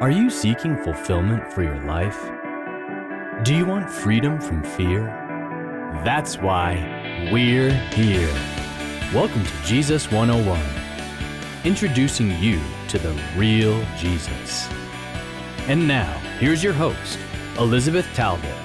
Are you seeking fulfillment for your life? Do you want freedom from fear? That's why we're here. Welcome to Jesus 101, introducing you to the real Jesus. And now, here's your host, Elizabeth Talbot.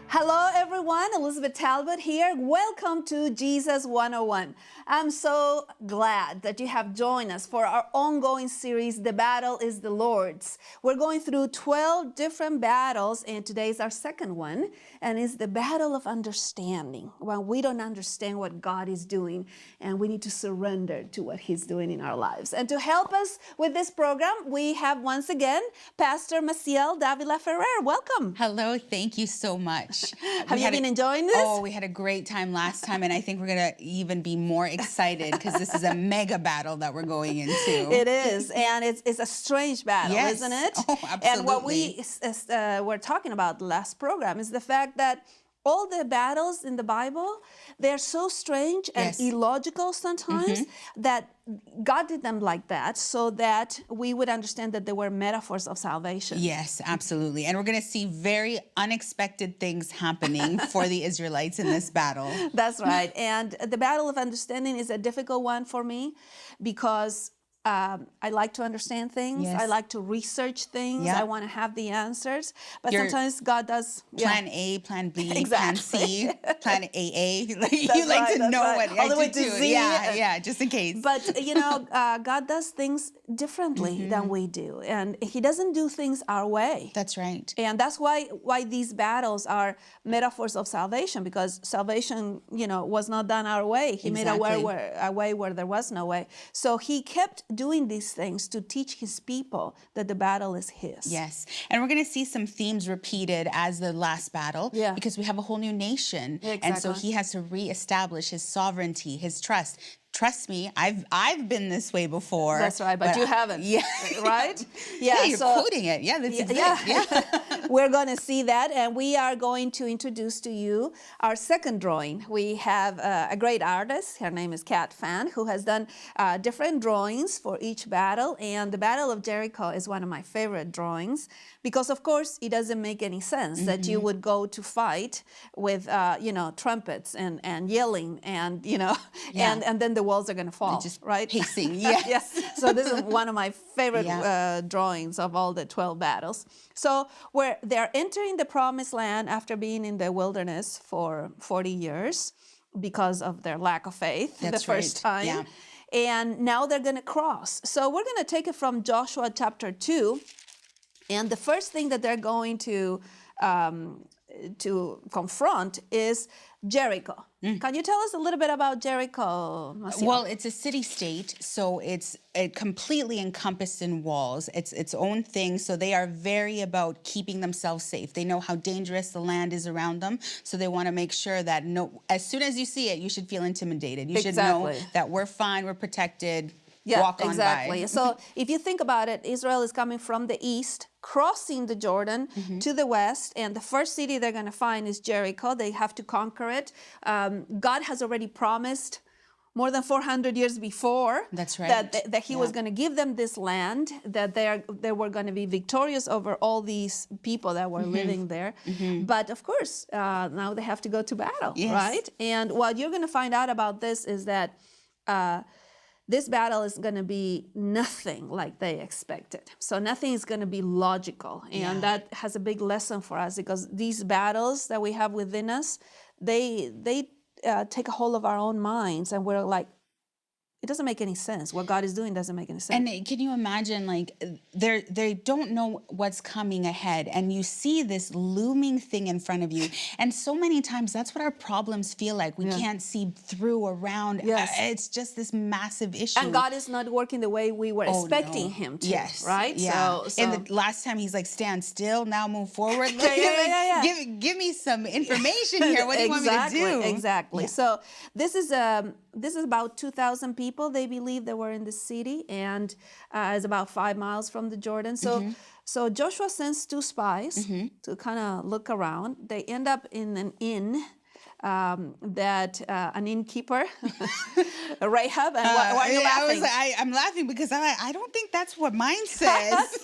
Hello everyone, Elizabeth Talbot here. Welcome to Jesus 101. I'm so glad that you have joined us for our ongoing series, The Battle is the Lord's. We're going through 12 different battles, and today is our second one, and it's the battle of understanding. When we don't understand what God is doing, and we need to surrender to what He's doing in our lives. And to help us with this program, we have once again Pastor Massiel Davila-Ferrer. Welcome. Hello, thank you so much. Have you been enjoying this? Oh, we had a great time last time, and I think we're going to even be more excited because this is a mega battle that we're going into. It is, and it's a strange battle, Yes. isn't it? Oh, absolutely. And what we were talking about last program is the fact that all the battles in the Bible, they're so strange and Yes. illogical sometimes that God did them like that so that we would understand that they were metaphors of salvation. Yes, absolutely. And we're going to see very unexpected things happening for the Israelites in this battle. That's right. And the battle of understanding is a difficult one for me because I like to understand things. Yes. I like to research things. Yeah. I want to have the answers. But Your sometimes God does. Plan A, Plan B, Plan Exactly. C, Plan AA. Like, you That's like right, to that's know right. what All the I way should to do. Z. Yeah, just in case. But, God does things differently than we do. And He doesn't do things our way. That's right. And that's why these battles are metaphors of salvation, because salvation, was not done our way. He made a way where there was no way. So He kept doing these things to teach His people that the battle is His. Yes. And we're going to see some themes repeated as the last battle because we have a whole new nation. And so Exactly. He has to reestablish His sovereignty, His trust. Trust me, I've been this way before. That's right, but you haven't. Yeah. Right? Yeah, you're quoting it. Yeah, that's exactly. Yeah. We're going to see that, and we are going to introduce to you our second drawing. We have a great artist. Her name is Kat Fan, who has done different drawings for each battle, and the Battle of Jericho is one of my favorite drawings because, of course, it doesn't make any sense that you would go to fight with, trumpets and yelling and, and then the walls are going to fall, Just right? pacing, yes. Yes. So this is one of my favorite drawings of all the 12 battles. So where they're entering the promised land after being in the wilderness for 40 years because of their lack of faith the first time. Yeah. And now they're going to cross. So we're going to take it from Joshua chapter 2. And the first thing that they're going to confront is Jericho. Can you tell us a little bit about Jericho, Massiel? Well, it's a city-state, so it's completely encompassed in walls. It's its own thing, so they are very about keeping themselves safe. They know how dangerous the land is around them, so they want to make sure that as soon as you see it, you should feel intimidated. You should know that we're fine, we're protected. Walk on exactly. by. So if you think about it, Israel is coming from the east, crossing the Jordan to the west, and the first city they're going to find is Jericho. They have to conquer it. God has already promised more than 400 years before that He was going to give them this land, that they were going to be victorious over all these people that were living there. But of course, now they have to go to battle, right? And what you're going to find out about this is that this battle is going to be nothing like they expected. So nothing is going to be logical. And that has a big lesson for us because these battles that we have within us, they take a hold of our own minds, and we're like, it doesn't make any sense. What God is doing doesn't make any sense. And can you imagine, like, they don't know what's coming ahead, and you see this looming thing in front of you. And so many times, that's what our problems feel like. We can't see through, around. Yes. It's just this massive issue. And God is not working the way we were expecting Him to. Yes. Right? Yeah. So and the last time He's like, stand still, now move forward. Give me some information here. What do you want me to do? Exactly. Yeah. So this is about 2,000 people, they believe, that were in the city, and it's about 5 miles from the Jordan. So Joshua sends 2 spies to kind of look around. They end up in an inn that an innkeeper, Rahab, and why are you laughing? I'm laughing because I don't think that's what mine says.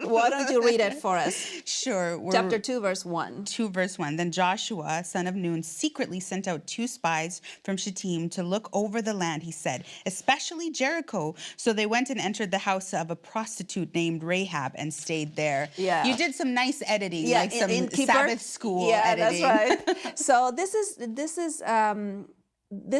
Why don't you read it for us? Sure. Chapter 2, verse 1. 2 verse 1. Then Joshua, son of Nun, secretly sent out 2 spies from Shittim to look over the land, he said, especially Jericho. So they went and entered the house of a prostitute named Rahab and stayed there. Yeah. You did some nice editing, Yeah, like some innkeeper. Sabbath school editing. Yeah, that's right. So this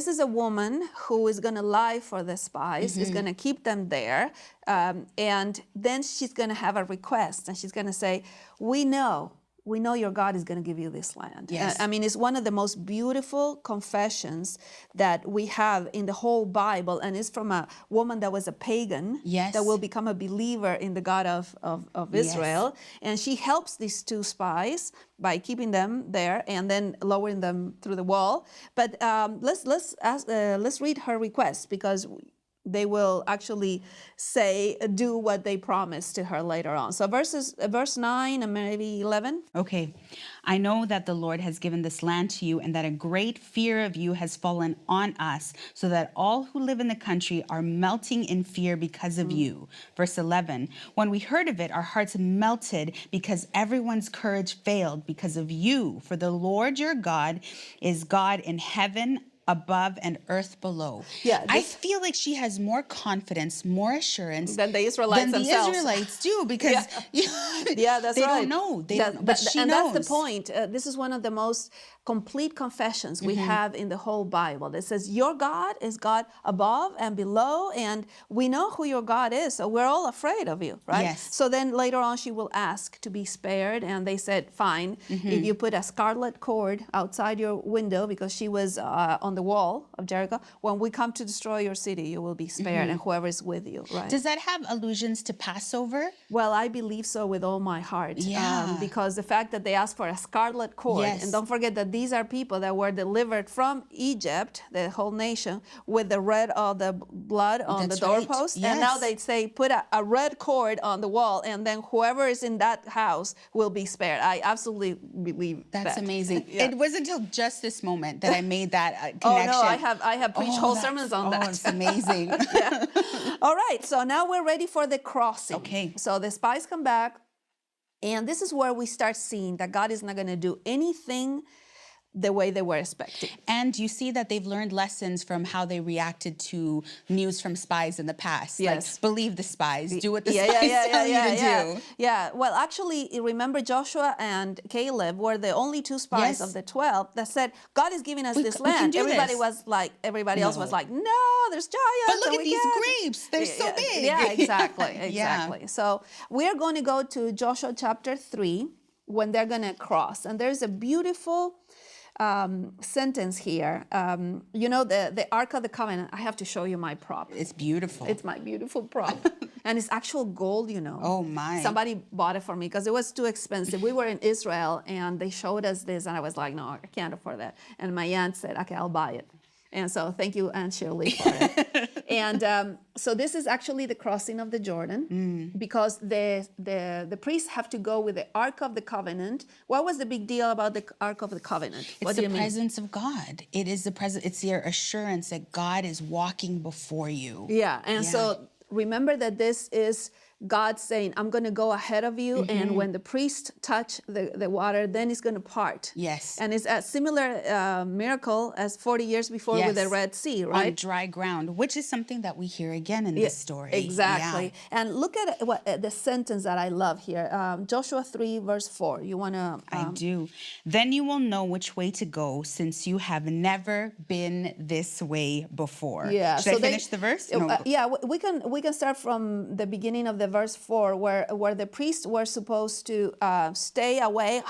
is a woman who is going to lie for the spies, is going to keep them there, and then she's going to have a request, and she's going to say, we know your God is going to give you this land. Yes. I mean, it's one of the most beautiful confessions that we have in the whole Bible, and it's from a woman that was a pagan that will become a believer in the God of Israel. And she helps these 2 spies by keeping them there and then lowering them through the wall. But let's read her request, because they will actually do what they promised to her later on. So verse 9 and maybe 11. Okay. I know that the Lord has given this land to you, and that a great fear of you has fallen on us, so that all who live in the country are melting in fear because of you. Verse 11. When we heard of it, our hearts melted, because everyone's courage failed because of you. For the Lord your God is God in heaven above and earth below. Yeah, I feel like she has more confidence, more assurance than the Israelites themselves. Israelites do, because that's they right. don't know. They don't, but she and knows. That's the point. This is one of the most complete confessions we have in the whole Bible. That says your God is God above and below, and we know who your God is, so we're all afraid of you, right? Yes. So then later on she will ask to be spared, and they said, fine, if you put a scarlet cord outside your window, because she was on the wall of Jericho, when we come to destroy your city, you will be spared, and whoever is with you, right? Does that have allusions to Passover? Well, I believe so with all my heart. Yeah. Because the fact that they asked for a scarlet cord, and don't forget that these are people that were delivered from Egypt, the whole nation, with the red of the blood on the doorpost. Yes. And now they say, put a red cord on the wall, and then whoever is in that house will be spared. I absolutely believe That's that. amazing. Yeah. It wasn't until just this moment that I made that connection. Oh no, I have preached whole sermons on that. It's amazing. Yeah. All right, so now we're ready for the crossing. Okay. So the spies come back, and this is where we start seeing that God is not going to do anything the way they were expecting. And you see that they've learned lessons from how they reacted to news from spies in the past. Yes. Like, believe the spies. Do what the spies tell you to do. Yeah. Well, actually, remember Joshua and Caleb were the only 2 spies of the 12 that said, God is giving us this land. Everybody else was like, no, there's giants. But look at these grapes. They're so big. Yeah, exactly. So we're going to go to Joshua chapter 3 when they're going to cross. And there's a beautiful sentence here. You know, the Ark of the Covenant. I have to show you my prop. It's beautiful. It's my beautiful prop. And it's actual gold, you know. Oh, my. Somebody bought it for me because it was too expensive. We were in Israel, and they showed us this, and I was like, no, I can't afford that. And my aunt said, okay, I'll buy it. And so thank you, Aunt Shirley, for it. And so this is actually the crossing of the Jordan, because the priests have to go with the Ark of the Covenant. What was the big deal about the Ark of the Covenant? It's the presence of God. It is the presence. It's your assurance that God is walking before you. Yeah, and so remember that this is God saying, I'm going to go ahead of you, and when the priest touch the water, then it's going to part. Yes. And it's a similar miracle as 40 years before with the Red Sea, right? On dry ground, which is something that we hear again in this story. Exactly. Yeah. And look at the sentence that I love here. Joshua 3, verse 4. You want to... I do. Then you will know which way to go, since you have never been this way before. Yeah. Should I finish the verse? No. Yeah, we can start from the beginning of the verse 4, where the priests were supposed to stay away.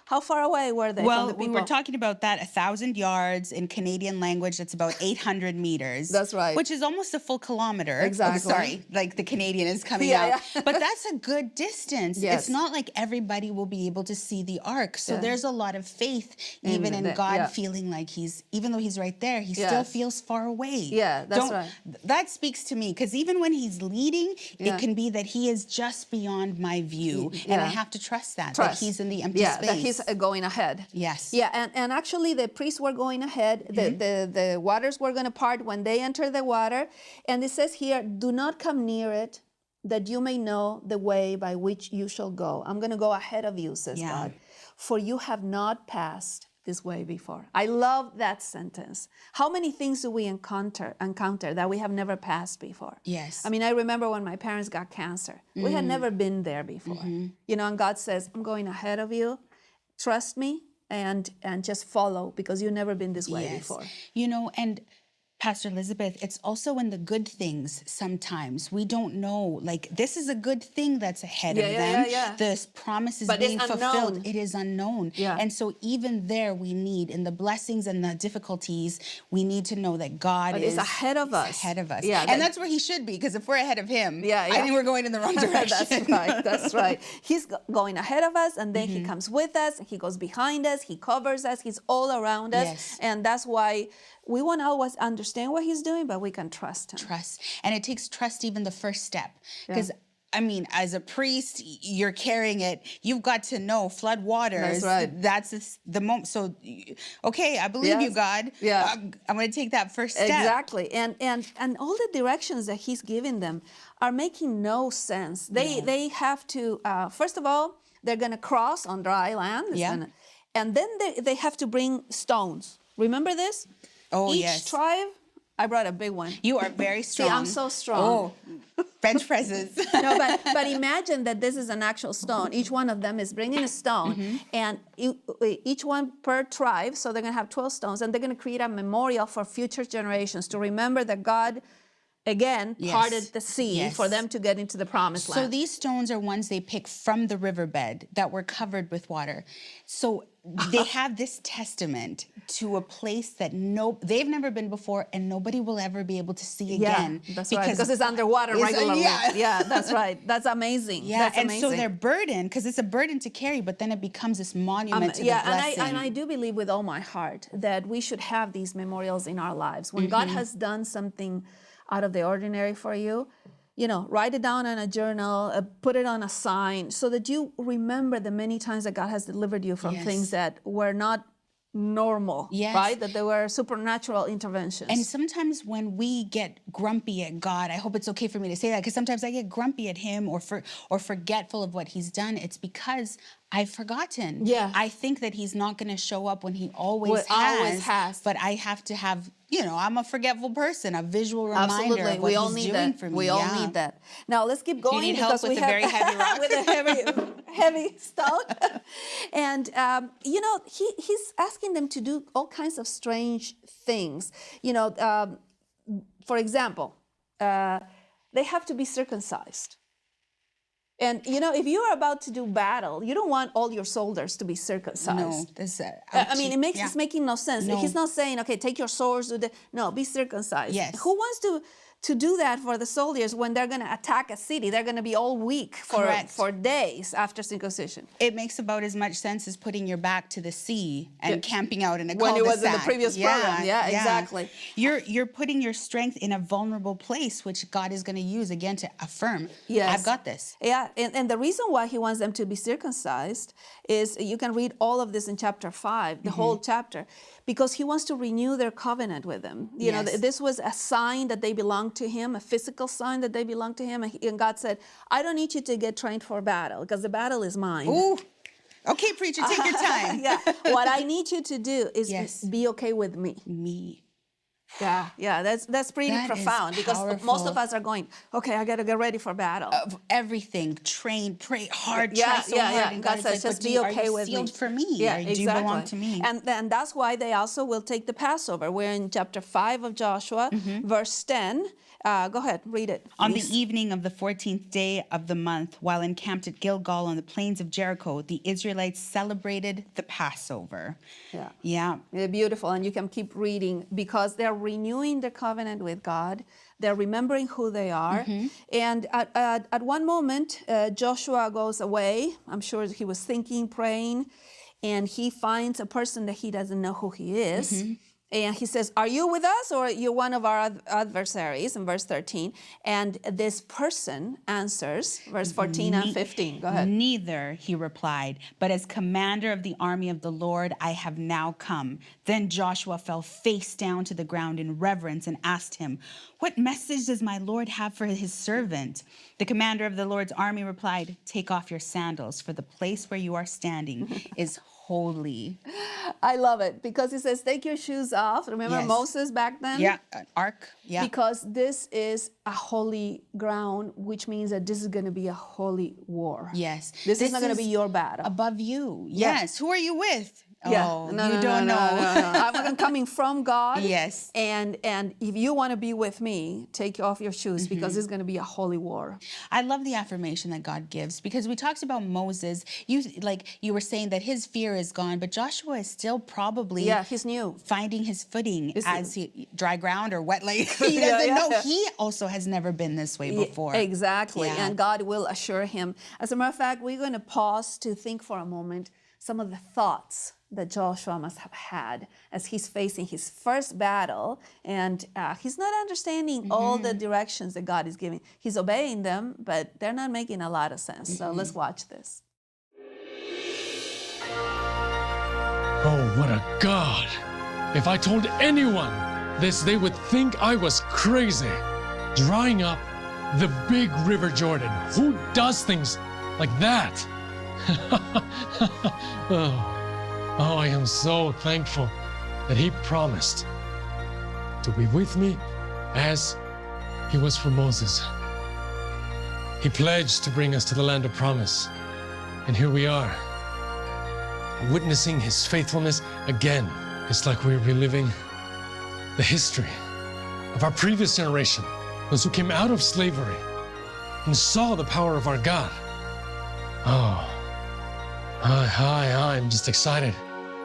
How far away were they from the people? We were talking about that 1,000 yards in Canadian language. That's about 800 meters. That's right. Which is almost a full kilometer. Exactly. Oh, sorry, like the Canadian is coming out. But that's a good distance. Yes. It's not like everybody will be able to see the ark. So there's a lot of faith even in God feeling like even though he's right there, he still feels far away. Yeah, that's right. That speaks to me, because even when he's leading, it can can be that he is just beyond my view. And I have to trust that he's in the empty space. That he's going ahead. Yes. Yeah, and actually the priests were going ahead. The waters were going to part when they enter the water. And it says here, do not come near it, that you may know the way by which you shall go. I'm going to go ahead of you, says God, for you have not passed this way before. I love that sentence. How many things do we encounter that we have never passed before? Yes. I mean, I remember when my parents got cancer. We had never been there before. You know, and God says, I'm going ahead of you. Trust me and just follow, because you've never been this way before. You know, and Pastor Elizabeth, it's also in the good things sometimes. We don't know, like, this is a good thing that's ahead of them. This promise is being fulfilled. It is unknown. And so even there we need, in the blessings and the difficulties, we need to know that God is ahead of us. Ahead of us. Yeah, and that's where he should be, because if we're ahead of him, I think we're going in the wrong direction. That's right. He's going ahead of us, and then he comes with us, he goes behind us, he covers us, he's all around us. And that's why we won't always understand what he's doing, but we can trust him. Trust. And it takes trust, even the first step. Because, I mean, as a priest, you're carrying it. You've got to know flood waters. That's right. That's the moment. So, okay, I believe you, God. I'm going to take that first step. Exactly. And all the directions that he's giving them are making no sense. They have to, first of all, they're going to cross on dry land. And then they have to bring stones. Remember this? Oh, Each tribe, I brought a big one. You are very strong. See, I'm so strong. Oh, bench presses. No, but imagine that this is an actual stone. Each one of them is bringing a stone, and each one per tribe, so they're going to have 12 stones, and they're going to create a memorial for future generations to remember that God, again, parted the sea for them to get into the promised land. So these stones are ones they pick from the riverbed that were covered with water. So they have this testament to a place that they've never been before, and nobody will ever be able to see again. That's right, because it's underwater regularly. That's right. That's amazing. That's amazing. So they're burdened, because it's a burden to carry, but then it becomes this monument to the blessing. And I do believe with all my heart that we should have these memorials in our lives. When God has done something out of the ordinary for you, you know, write it down in a journal, put it on a sign, so that you remember the many times that God has delivered you from things that were not normal, right? That there were supernatural interventions. And sometimes when we get grumpy at God, I hope it's okay for me to say that, because sometimes I get grumpy at him or forgetful of what he's done. It's because I've forgotten. I think that he's not going to show up when he always has. But I have to have, you know, I'm a forgetful person, a visual reminder of what he's doing for me. We all need that. Now let's keep going. Do you need help with a very heavy rock? With a heavy stone. And, you know, he's asking them to do all kinds of strange things. You know, for example, they have to be circumcised. And, you know, if you are about to do battle, you don't want all your soldiers to be circumcised. No, I mean, it's making no sense. No. He's not saying, okay, take your swords. No, be circumcised. Who wants to do that for the soldiers when they're going to attack a city? They're going to be all weak for days after circumcision. It makes about as much sense as putting your back to the sea and camping out in a cul-de-sac. When it was in the previous program. Exactly. You're putting your strength in a vulnerable place, which God is going to use again to affirm, I've got this. And the reason why he wants them to be circumcised is, you can read all of this in chapter 5, the whole chapter, because he wants to renew their covenant with them. You know, this was a sign that they belonged to him, a physical sign that they belonged to him. And God said, I don't need you to get trained for battle, because the battle is mine. Ooh. Okay, preacher, take your time. What I need you to do is be okay with me. That's pretty profound, because most of us are going, okay, I got to get ready for battle. Everything, train, pray hard, try so hard. And God says, just be okay with me. Are you sealed for me? Do you belong to me? And that's why they also will take the Passover. We're in chapter 5 of Joshua, verse 10. Go ahead, read it, please. On the evening of the 14th day of the month, while encamped at Gilgal on the plains of Jericho, the Israelites celebrated the Passover. They're beautiful, and you can keep reading, because they're renewing their covenant with God. They're remembering who they are. And at one moment, Joshua goes away. I'm sure he was thinking, praying, and he finds a person that he doesn't know who he is. And he says, are you with us or you're one of our adversaries, in verse 13? And this person answers, verse 14 and 15. Go ahead. Neither, he replied, but as commander of the army of the Lord, I have now come. Then Joshua fell face down to the ground in reverence and asked him, what message does my Lord have for his servant? The commander of the Lord's army replied, take off your sandals, for the place where you are standing is holy. I love it because he says, take your shoes off. Remember Yes. Moses back then? Yeah, an ark. Yeah. Because this is a holy ground, which means that this is going to be a holy war. Yes. This is not going to be your battle. Above you. Yeah. Yes. Who are you with? Yeah. Oh, No, you no, don't no, know. no, no, no. I'm coming from God. Yes. And if you want to be with me, take off your shoes because it's going to be a holy war. I love the affirmation that God gives because we talked about Moses. You were saying that his fear is gone, but Joshua is still probably he's new. finding his footing as he dry ground or wet lake. He Yeah, doesn't yeah, know. yeah. He also has never been this way before. Exactly. Yeah. And God will assure him. As a matter of fact, we're going to pause to think for a moment some of the thoughts that Joshua must have had as he's facing his first battle, and he's not understanding all the directions that God is giving. He's obeying them, but they're not making a lot of sense. So let's watch this. Oh, what a God! If I told anyone this, they would think I was crazy. Drying up the big River Jordan. Who does things like that? Oh, I am so thankful that he promised to be with me as he was for Moses. He pledged to bring us to the land of promise. And here we are, witnessing his faithfulness again. It's like we're reliving the history of our previous generation, those who came out of slavery and saw the power of our God. Oh, I'm just excited.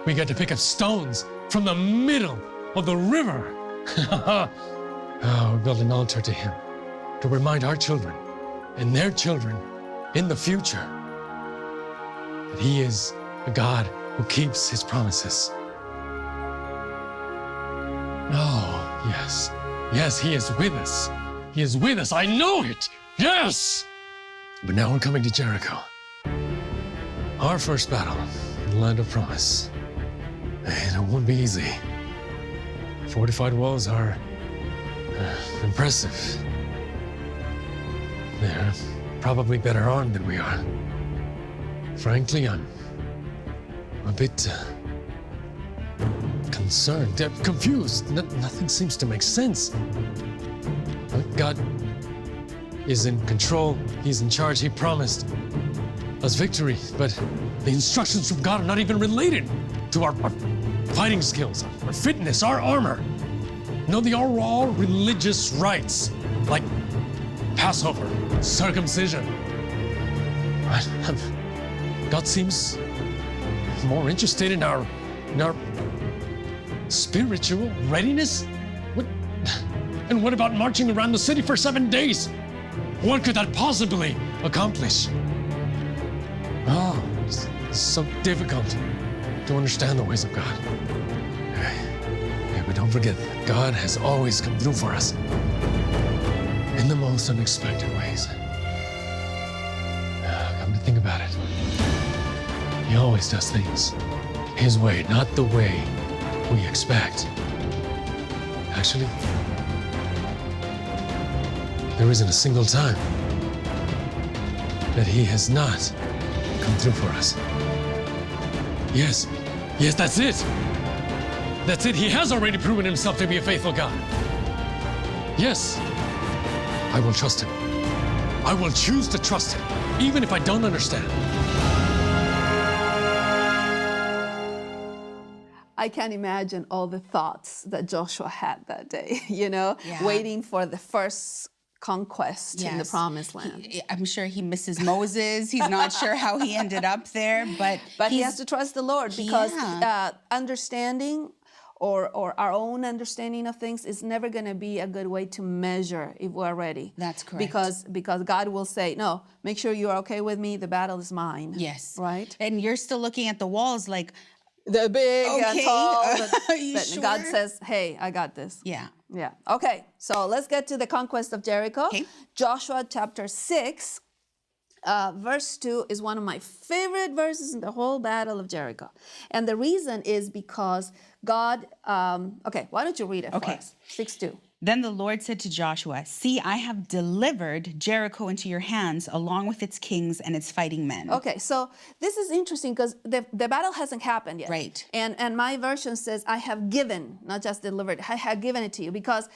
We get to pick up stones from the middle of the river. We're building an altar to him to remind our children and their children in the future that he is a God who keeps his promises. Oh, yes. Yes, he is with us. He is with us. I know it. Yes. But now we're coming to Jericho. Our first battle in the land of promise. And it won't be easy. Fortified walls are impressive. They're probably better armed than we are. Frankly, I'm a bit concerned, confused. Nothing seems to make sense. God is in control. He's in charge. He promised us victory, but the instructions from God are not even related to our fighting skills, our fitness, our armor. No, they are all religious rites, like Passover, circumcision. God seems more interested in our spiritual readiness. And what about marching around the city for 7 days? What could that possibly accomplish? Oh, it's so difficult to understand the ways of God. Yeah, but don't forget that God has always come through for us in the most unexpected ways. Come to think about it, he always does things his way, not the way we expect. Actually, there isn't a single time that he has not come through for us. Yes, that's it. That's it. He has already proven himself to be a faithful God. Yes, I will trust him. I will choose to trust him, even if I don't understand. I can't imagine all the thoughts that Joshua had that day, waiting for the first conquest in the promised land. I'm sure he misses Moses. He's not sure how he ended up there, but he has to trust the Lord because understanding or our own understanding of things is never going to be a good way to measure if we're ready. That's correct. Because God will say, no, make sure you're okay with me. The battle is mine. Yes. Right? And you're still looking at the walls like, They're big and Okay, tall, are you but God sure? says, hey, I got this. Yeah. Yeah. Okay. So let's get to the conquest of Jericho. Okay. Joshua chapter 6, verse 2 is one of my favorite verses in the whole battle of Jericho. And the reason is because God, okay, why don't you read it for us? 6:2. Then the Lord said to Joshua, see, I have delivered Jericho into your hands, along with its kings and its fighting men. Okay, so this is interesting because the battle hasn't happened yet. Right. And my version says, I have given, not just delivered, I have given it to you because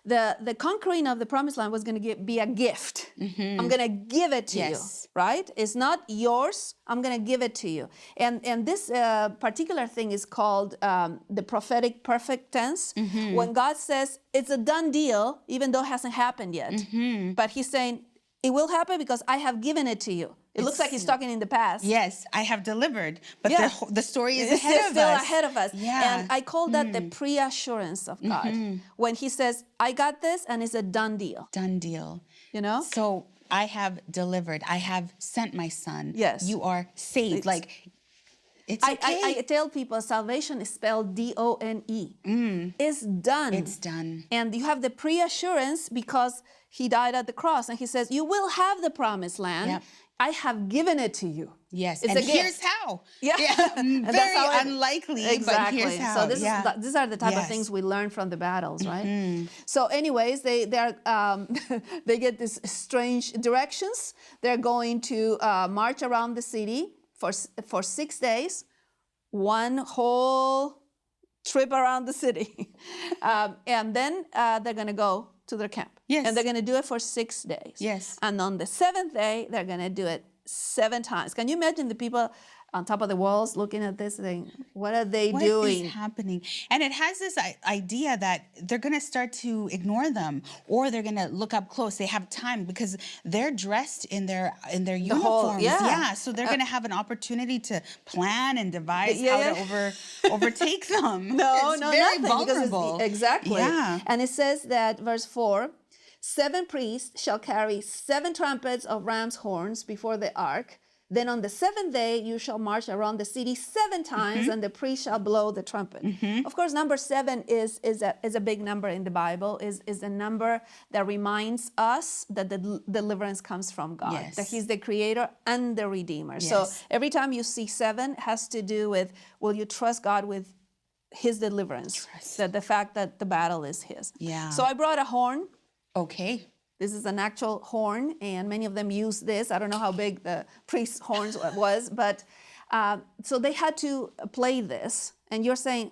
the conquering of the promised land was going to be a gift. I'm going to give it to you, right? It's not yours. I'm going to give it to you. And this particular thing is called the prophetic perfect tense. When God says it's a done deal, even though it hasn't happened yet. But he's saying it will happen because I have given it to you. It looks like he's talking in the past. Yes, I have delivered, but the story is it's ahead of still us. ahead of us. Yeah. And I call that the pre-assurance of God. When he says, I got this, and it's a done deal. Done deal. You know? So I have delivered. I have sent my son. Yes. You are saved. It's okay. I tell people salvation is spelled D-O-N-E. It's done. It's done. And you have the pre-assurance because he died at the cross. And he says, you will have the promised land. Yep. I have given it to you. Yes, It's and a gift. here's how. Yeah. And that's Very how unlikely, exactly. but here's how. So these are the type of Yes. things we learn from the battles, right? So anyways, they they get these strange directions. They're going to march around the city for 6 days, one whole trip around the city. And then they're going to go to their camp. Yes. And they're going to do it for 6 days. Yes. And on the 7th day, they're going to do it 7 times. Can you imagine the people on top of the walls looking at this thing? What are they doing? What is happening? And it has this idea that they're going to start to ignore them, or they're going to look up close. They have time because they're dressed in their uniforms. So they're going to have an opportunity to plan and devise how to overtake them. No, it's very nothing. vulnerable. Exactly. Yeah. And it says that, verse 4, 7 priests shall carry 7 trumpets of ram's horns before the ark. Then on the 7th day, you shall march around the city 7 times, and the priest shall blow the trumpet. Of course, number 7 is a big number in the Bible, is a number that reminds us that the deliverance comes from God, that he's the creator and the redeemer. So every time you see 7, it has to do with, will you trust God with his deliverance? That the fact that the battle is his. Yeah. So I brought a horn. Okay. This is an actual horn, and many of them use this. I don't know how big the priest's horns was, but so they had to play this. And you're saying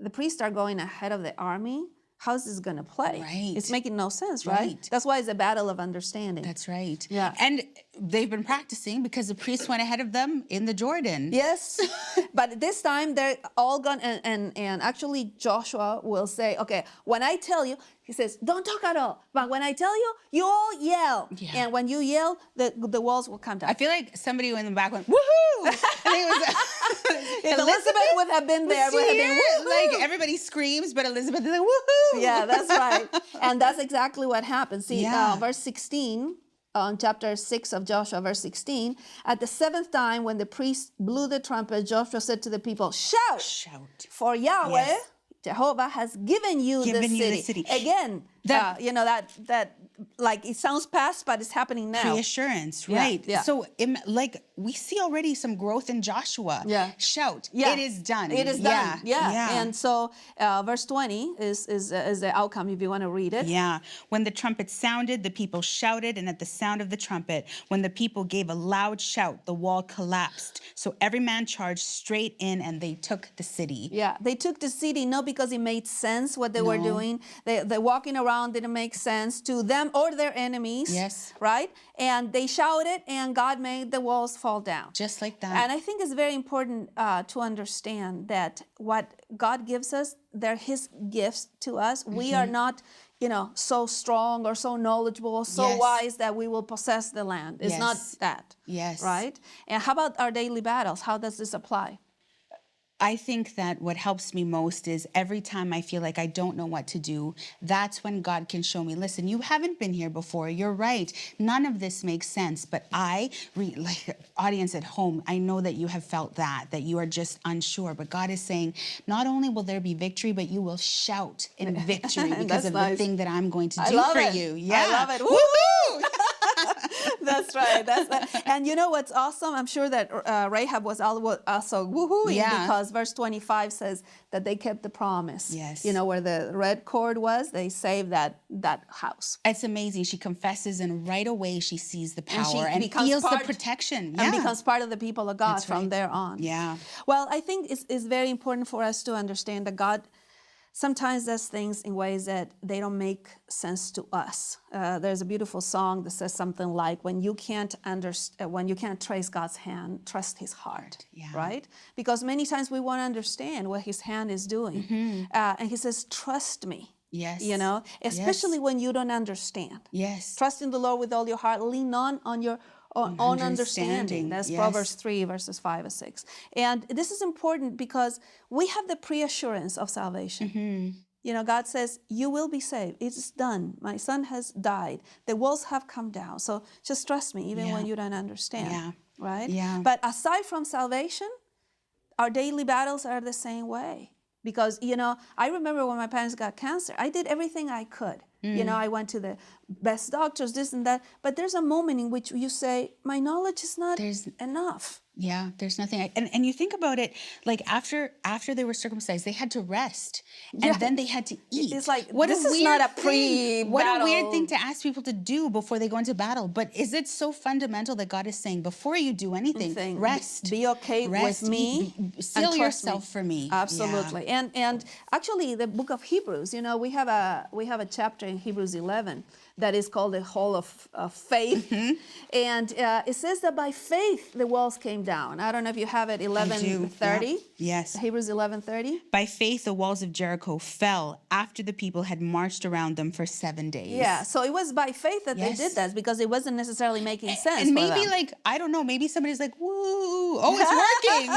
the priests are going ahead of the army? How's this going to play? Right. It's making no sense, right? That's why it's a battle of understanding. That's right. Yeah. And they've been practicing because the priests went ahead of them in the Jordan. Yes, but this time they're all gone, and actually Joshua will say, okay, when I tell you, he says, don't talk at all. But when I tell you, you all yell. Yeah. And when you yell, the walls will come down. I feel like somebody in the back went, woohoo! And it was, If Elizabeth would have been there, would have been woohoo! Like everybody screams, but Elizabeth is like, woohoo! Yeah, that's right. And that's exactly what happened. See, Yeah. verse 16, on chapter 6 of Joshua, verse 16, at the 7th time when the priest blew the trumpet, Joshua said to the people, shout! Shout. For Yahweh, Jehovah, has given you the city. Again, that like it sounds past, but it's happening now. Reassurance, right? Yeah. So, we see already some growth in Joshua. Yeah. Shout. Yeah. It is done. It is done. Yeah. Yeah. And so, verse 20 is the outcome if you want to read it. Yeah. When the trumpet sounded, the people shouted, and at the sound of the trumpet, when the people gave a loud shout, the wall collapsed. So every man charged straight in, and they took the city. Yeah, they took the city not because it made sense what they were doing. They walking around didn't make sense to them or their enemies. Yes. Right? And they shouted, and God made the walls fall down. Just like that. And I think it's very important to understand that what God gives us, they're his gifts to us. We are not, so strong or so knowledgeable or so wise that we will possess the land. It's not that. Yes. Right? And how about our daily battles? How does this apply? I think that what helps me most is every time I feel like I don't know what to do, that's when God can show me, listen, you haven't been here before. You're right. None of this makes sense. But like audience at home, I know that you have felt that you are just unsure. But God is saying, not only will there be victory, but you will shout in victory because of the thing that I'm going to do for you. Yeah. I love it. Woohoo! That's right. And you know what's awesome? I'm sure that Rahab was also woohooing because verse 25 says that they kept the promise. Yes. You know, where the red cord was, they saved that house. It's amazing. She confesses, and right away she sees the power and feels the protection. And becomes part of the people of God from there on. Yeah. Well, I think it's very important for us to understand that God sometimes does things in ways that they don't make sense to us. There's a beautiful song that says something like, when you can't trace God's hand, trust his heart, right? Because many times we want to understand what his hand is doing. And he says, trust me. Yes. You know, especially when you don't understand. Yes. Trust in the Lord with all your heart. Lean on your own understanding. That's Proverbs 3, verses 5 and 6. And this is important because we have the pre-assurance of salvation. You know, God says, you will be saved. It's done. My son has died. The walls have come down. So just trust me, even when you don't understand. Right? Yeah. But aside from salvation, our daily battles are the same way. Because, you know, I remember when my parents got cancer, I did everything I could. You know, I went to the best doctors, this and that. But there's a moment in which you say, my knowledge is not enough. Yeah, there's nothing. And you think about it, like after they were circumcised, they had to rest. And then they had to eat. It's like, what this a is weird not a thing. pre-battle. What a weird thing to ask people to do before they go into battle. But is it so fundamental that God is saying, before you do anything, rest. Be okay with me. Seal yourself for me. Absolutely. Yeah. And actually, the book of Hebrews, you know, we have a chapter in Hebrews 11 that is called the Hall of Faith. And it says that by faith, the walls came down. I don't know if you have it, 11:30. Yeah. Yes. Hebrews 11:30. By faith, the walls of Jericho fell after the people had marched around them for 7 days. Yeah, so it was by faith that they did that because it wasn't necessarily making sense. And maybe for them. like, I don't know, maybe somebody's like, woo, oh, it's working.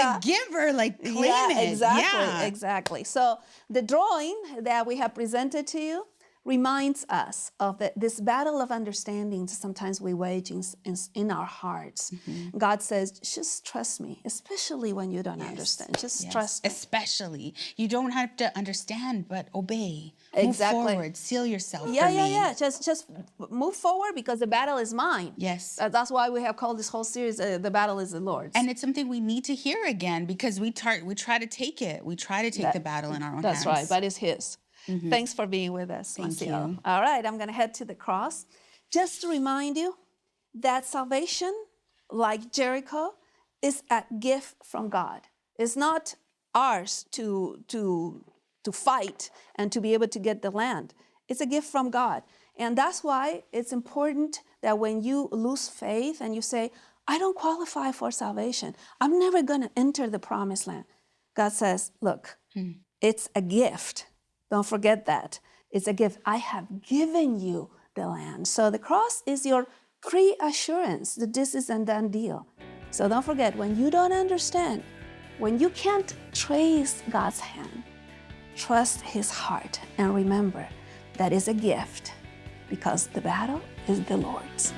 Like give her, like claim it. Exactly. So the drawing that we have presented to you reminds us of this battle of understanding sometimes we wage in our hearts. God says, just trust me, especially when you don't understand. Just trust me. Especially. You don't have to understand, but obey. Exactly. Move forward. Seal yourself for me. Yeah. Just move forward because the battle is mine. Yes. That's why we have called this whole series, The Battle is the Lord's. And it's something we need to hear again because we try to take it. We try to take the battle in our own hands. That's right, but it's his. Thanks for being with us, Massiel. you. All right, I'm going to head to the cross. Just to remind you that salvation, like Jericho, is a gift from God. It's not ours to fight and to be able to get the land. It's a gift from God. And that's why it's important that when you lose faith and you say, I don't qualify for salvation, I'm never going to enter the promised land. God says, look, it's a gift. Don't forget that. It's a gift. I have given you the land. So the cross is your pre-assurance that this is a done deal. So don't forget, when you don't understand, when you can't trace God's hand, trust his heart and remember that is a gift because the battle is the Lord's.